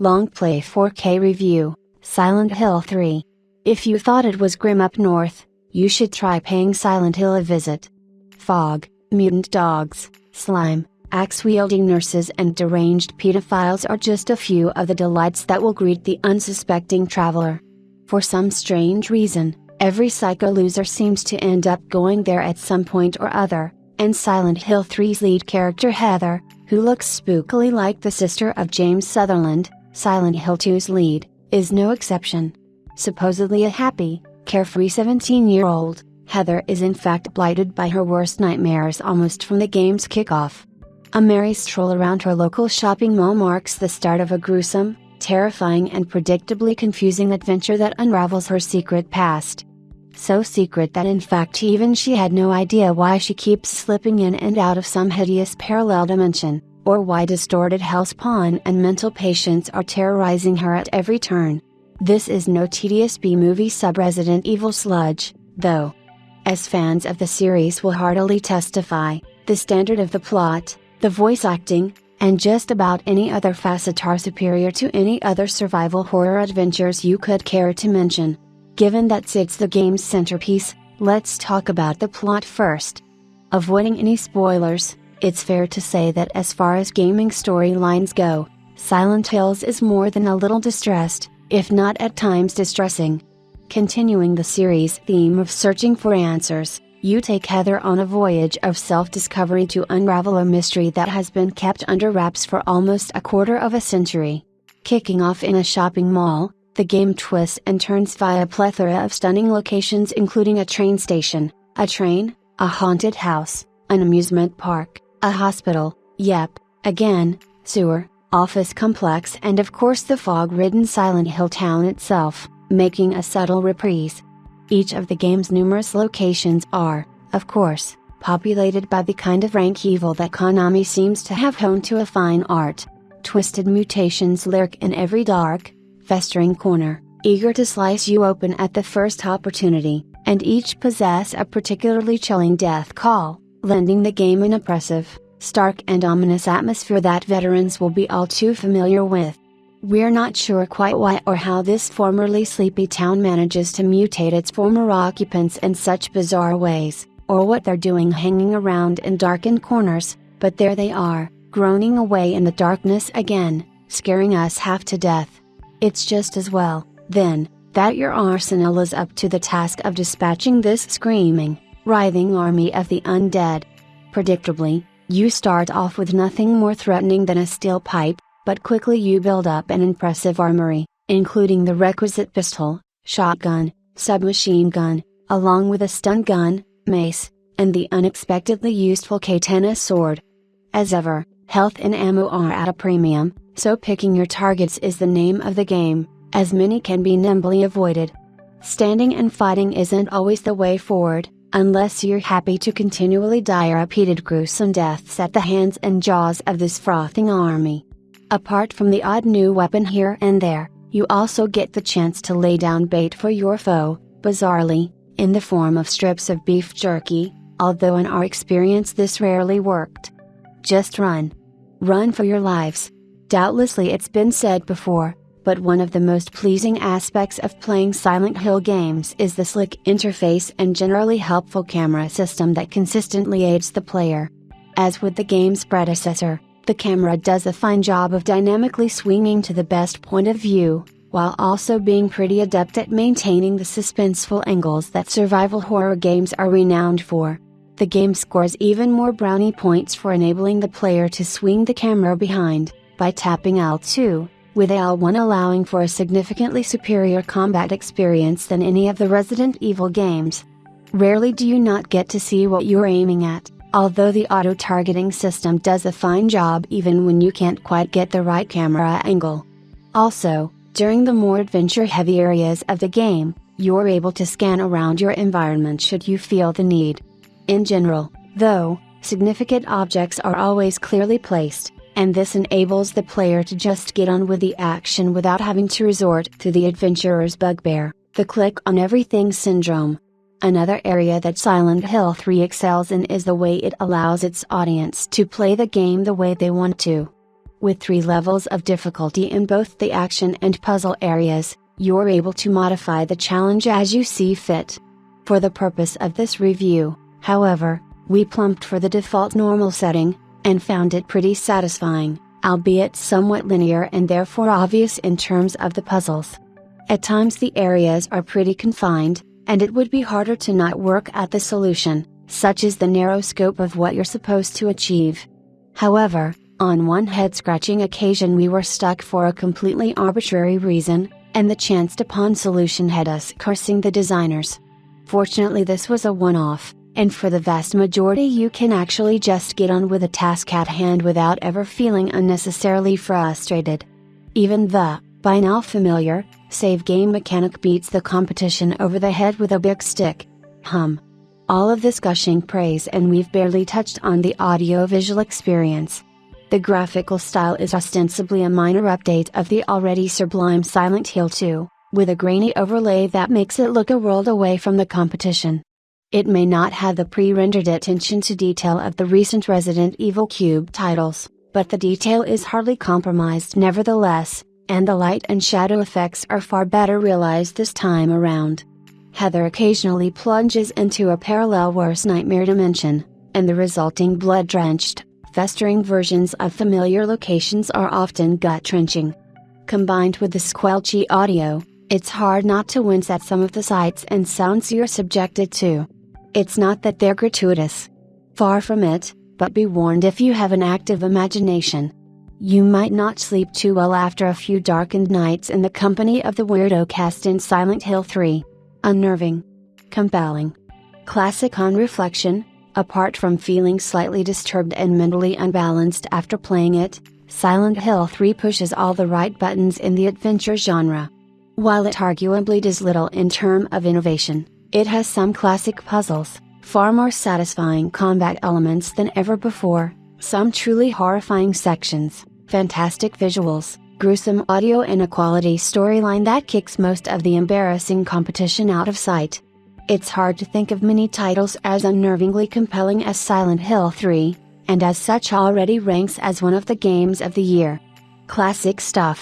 Longplay 4K Review, Silent Hill 3. If you thought it was grim up north, you should try paying Silent Hill a visit. Fog, mutant dogs, slime, axe-wielding nurses and deranged pedophiles are just a few of the delights that will greet the unsuspecting traveler. For some strange reason, every psycho loser seems to end up going there at some point or other, and Silent Hill 3's lead character Heather, who looks spookily like the sister of James Sutherland, Silent Hill 2's lead, is no exception. Supposedly a happy, carefree 17-year-old, Heather is in fact blighted by her worst nightmares almost from the game's kickoff. A merry stroll around her local shopping mall marks the start of a gruesome, terrifying and predictably confusing adventure that unravels her secret past. So secret that in fact even she had no idea why she keeps slipping in and out of some hideous parallel dimension, or why distorted hellspawn and mental patients are terrorizing her at every turn. This is no tedious B-movie sub-Resident Evil sludge, though. As fans of the series will heartily testify, the standard of the plot, the voice acting, and just about any other facet are superior to any other survival horror adventures you could care to mention. Given that it's the game's centerpiece, let's talk about the plot first. Avoiding any spoilers, it's fair to say that as far as gaming storylines go, Silent Hills is more than a little distressed, if not at times distressing. Continuing the series' theme of searching for answers, you take Heather on a voyage of self-discovery to unravel a mystery that has been kept under wraps for almost a quarter of a century. Kicking off in a shopping mall, the game twists and turns via a plethora of stunning locations including a train station, a train, a haunted house, an amusement park, a hospital, again, sewer, office complex and of course the fog-ridden Silent Hill town itself, making a subtle reprise. Each of the game's numerous locations are, of course, populated by the kind of rank evil that Konami seems to have honed to a fine art. Twisted mutations lurk in every dark, festering corner, eager to slice you open at the first opportunity, and each possess a particularly chilling death call, lending the game an oppressive, stark and ominous atmosphere that veterans will be all too familiar with. We're not sure quite why or how this formerly sleepy town manages to mutate its former occupants in such bizarre ways, or what they're doing hanging around in darkened corners, but there they are, groaning away in the darkness again, scaring us half to death. It's just as well, then, that your arsenal is up to the task of dispatching this screaming, writhing army of the undead. Predictably, you start off with nothing more threatening than a steel pipe, but quickly you build up an impressive armory, including the requisite pistol, shotgun, submachine gun, along with a stun gun, mace, and the unexpectedly useful katana sword. As ever, health and ammo are at a premium, so picking your targets is the name of the game, as many can be nimbly avoided. Standing and fighting isn't always the way forward, unless you're happy to continually die repeated gruesome deaths at the hands and jaws of this frothing army. Apart from the odd new weapon here and there, you also get the chance to lay down bait for your foe, bizarrely, in the form of strips of beef jerky, although in our experience this rarely worked. Just run. Run for your lives. Doubtlessly it's been said before, but one of the most pleasing aspects of playing Silent Hill games is the slick interface and generally helpful camera system that consistently aids the player. As with the game's predecessor, the camera does a fine job of dynamically swinging to the best point of view, while also being pretty adept at maintaining the suspenseful angles that survival horror games are renowned for. The game scores even more brownie points for enabling the player to swing the camera behind, by tapping L2, with L1 allowing for a significantly superior combat experience than any of the Resident Evil games. Rarely do you not get to see what you're aiming at, although the auto-targeting system does a fine job even when you can't quite get the right camera angle. Also, during the more adventure-heavy areas of the game, you're able to scan around your environment should you feel the need. In general, though, significant objects are always clearly placed, and this enables the player to just get on with the action without having to resort to the adventurer's bugbear, the click on everything syndrome. Another area that Silent Hill 3 excels in is the way it allows its audience to play the game the way they want to. With 3 levels of difficulty in both the action and puzzle areas, you're able to modify the challenge as you see fit. For the purpose of this review, however, we plumped for the default normal setting, and found it pretty satisfying, albeit somewhat linear and therefore obvious in terms of the puzzles. At times the areas are pretty confined, and it would be harder to not work at the solution, such is the narrow scope of what you're supposed to achieve. However, on one head-scratching occasion we were stuck for a completely arbitrary reason, and the chanced-upon solution had us cursing the designers. Fortunately this was a one-off, and for the vast majority you can actually just get on with the task at hand without ever feeling unnecessarily frustrated. Even the, by now familiar, save game mechanic beats the competition over the head with a big stick. All of this gushing praise and we've barely touched on the audio-visual experience. The graphical style is ostensibly a minor update of the already sublime Silent Hill 2, with a grainy overlay that makes it look a world away from the competition. It may not have the pre-rendered attention to detail of the recent Resident Evil Cube titles, but the detail is hardly compromised nevertheless, and the light and shadow effects are far better realized this time around. Heather occasionally plunges into a parallel worse nightmare dimension, and the resulting blood-drenched, festering versions of familiar locations are often gut-wrenching. Combined with the squelchy audio, it's hard not to wince at some of the sights and sounds you're subjected to. It's not that they're gratuitous. Far from it, but be warned if you have an active imagination. You might not sleep too well after a few darkened nights in the company of the weirdo cast in Silent Hill 3. Unnerving. Compelling. Classic on reflection, apart from feeling slightly disturbed and mentally unbalanced after playing it, Silent Hill 3 pushes all the right buttons in the adventure genre. While it arguably does little in terms of innovation, it has some classic puzzles, far more satisfying combat elements than ever before, some truly horrifying sections, fantastic visuals, gruesome audio and a quality storyline that kicks most of the embarrassing competition out of sight. It's hard to think of many titles as unnervingly compelling as Silent Hill 3, and as such already ranks as one of the games of the year. Classic stuff.